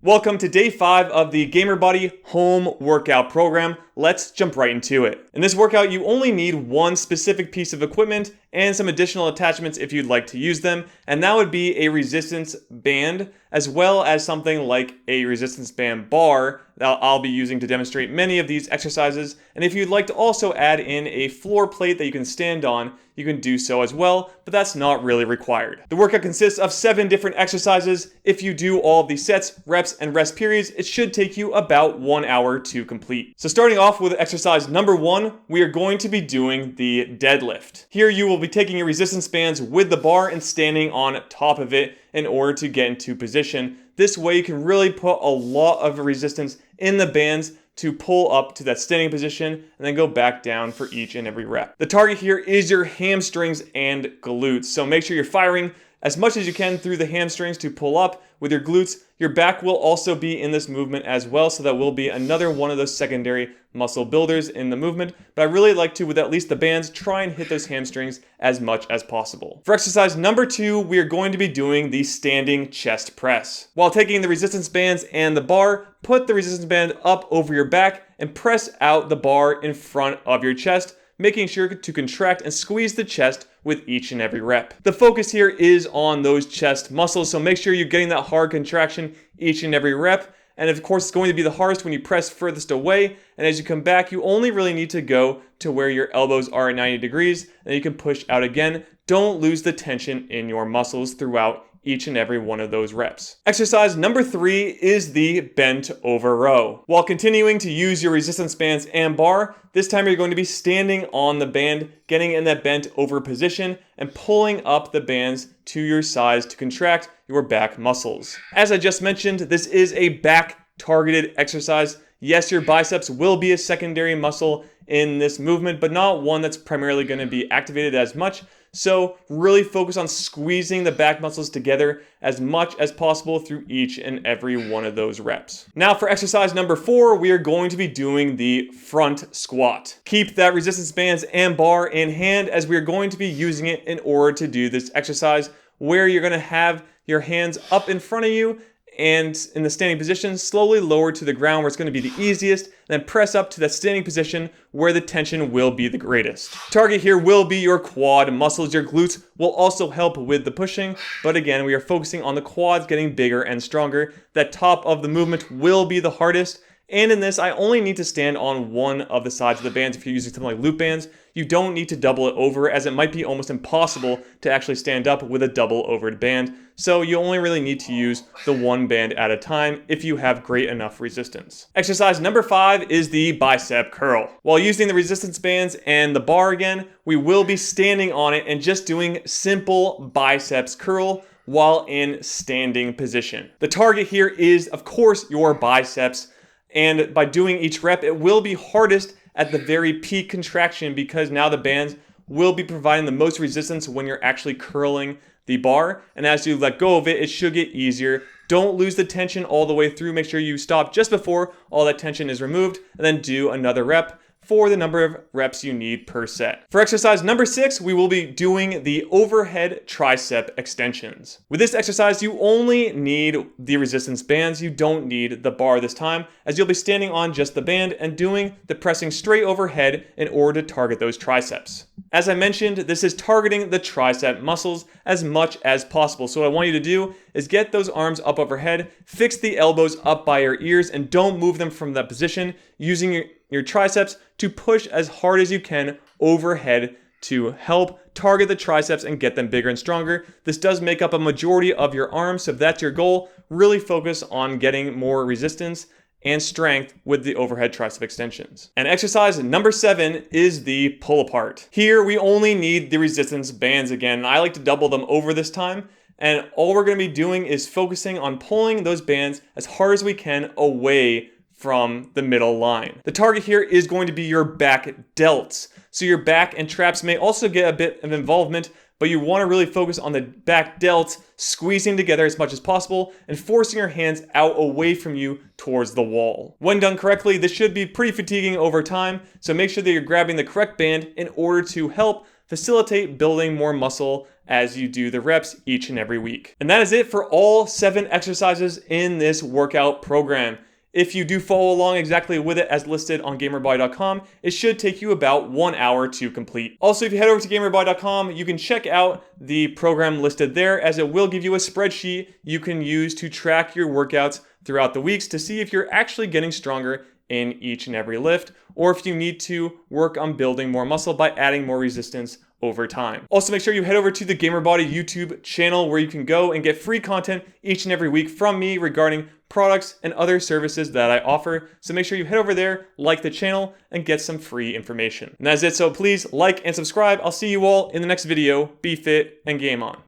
Welcome to day 5 of the GamerBody home workout program. Let's jump right into it. In this workout, you only need one specific piece of equipment and some additional attachments if you'd like to use them, and that would be a resistance band as well as something like a resistance band bar that I'll be using to demonstrate many of these exercises. And if you'd like to also add in a floor plate that you can stand on, you can do so as well, but that's not really required. The workout consists of 7 different exercises. If you do all of these sets, reps, and rest periods, it should take you about 1 hour to complete. So starting off with exercise number 1, we are going to be doing the deadlift. Here you will be taking your resistance bands with the bar and standing on top of it in order to get into position. This way you can really put a lot of resistance in the bands to pull up to that standing position and then go back down for each and every rep. The target here is your hamstrings and glutes. So make sure you're firing as much as you can through the hamstrings to pull up with your glutes. Your back will also be in this movement as well, so that will be another one of those secondary muscle builders in the movement. But I really like to, with at least the bands, try and hit those hamstrings as much as possible. For exercise number 2, we are going to be doing the standing chest press. While taking the resistance bands and the bar, put the resistance band up over your back and press out the bar in front of your chest, making sure to contract and squeeze the chest with each and every rep. The focus here is on those chest muscles, so make sure you're getting that hard contraction each and every rep. And of course, it's going to be the hardest when you press furthest away. And as you come back, you only really need to go to where your elbows are at 90 degrees, and you can push out again. Don't lose the tension in your muscles throughout each and every one of those reps. Exercise number 3 is the bent over row. While continuing to use your resistance bands and bar, this time you're going to be standing on the band, getting in that bent over position and pulling up the bands to your sides to contract your back muscles. As I just mentioned, this is a back targeted exercise. Yes, your biceps will be a secondary muscle in this movement, but not one that's primarily going to be activated as much. So really focus on squeezing the back muscles together as much as possible through each and every one of those reps. Now for exercise number 4, we are going to be doing the front squat. Keep that resistance bands and bar in hand, as we are going to be using it in order to do this exercise, where you're going to have your hands up in front of you and in the standing position, slowly lower to the ground where it's going to be the easiest, then press up to that standing position where the tension will be the greatest. Target here will be your quad muscles. Your glutes will also help with the pushing, but again, we are focusing on the quads getting bigger and stronger. That top of the movement will be the hardest. And in this, I only need to stand on one of the sides of the bands. If you're using something like loop bands, you don't need to double it over, as it might be almost impossible to actually stand up with a double overed band. So you only really need to use the one band at a time if you have great enough resistance. Exercise number 5 is the bicep curl. While using the resistance bands and the bar again, we will be standing on it and just doing simple biceps curl while in standing position. The target here is, of course, your biceps. And by doing each rep, it will be hardest at the very peak contraction, because now the bands will be providing the most resistance when you're actually curling the bar. And as you let go of it, it should get easier. Don't lose the tension all the way through. Make sure you stop just before all that tension is removed, and then do another rep for the number of reps you need per set. For exercise number 6, we will be doing the overhead tricep extensions. With this exercise, you only need the resistance bands. You don't need the bar this time, as you'll be standing on just the band and doing the pressing straight overhead in order to target those triceps. As I mentioned, this is targeting the tricep muscles as much as possible. So what I want you to do is get those arms up overhead, fix the elbows up by your ears, and don't move them from that position, using your triceps to push as hard as you can overhead to help target the triceps and get them bigger and stronger. This does make up a majority of your arms, so if that's your goal, really focus on getting more resistance and strength with the overhead tricep extensions. And exercise number 7 is the pull apart. Here we only need the resistance bands again. I like to double them over this time, and all we're going to be doing is focusing on pulling those bands as hard as we can away from the middle line. The target here is going to be your back delts. So your back and traps may also get a bit of involvement, but you want to really focus on the back delts, squeezing together as much as possible and forcing your hands out away from you towards the wall. When done correctly, this should be pretty fatiguing over time, so make sure that you're grabbing the correct band in order to help facilitate building more muscle as you do the reps each and every week. And that is it for all 7 exercises in this workout program. If you do follow along exactly with it as listed on GamerBody.com, it should take you about 1 hour to complete. Also, if you head over to GamerBody.com, you can check out the program listed there, as it will give you a spreadsheet you can use to track your workouts throughout the weeks to see if you're actually getting stronger in each and every lift, or if you need to work on building more muscle by adding more resistance over time. Also, make sure you head over to the GamerBody YouTube channel, where you can go and get free content each and every week from me regarding products and other services that I offer. So make sure you head over there, like the channel, and get some free information. And that's it, so please like and subscribe. I'll see you all in the next video. Be fit and game on.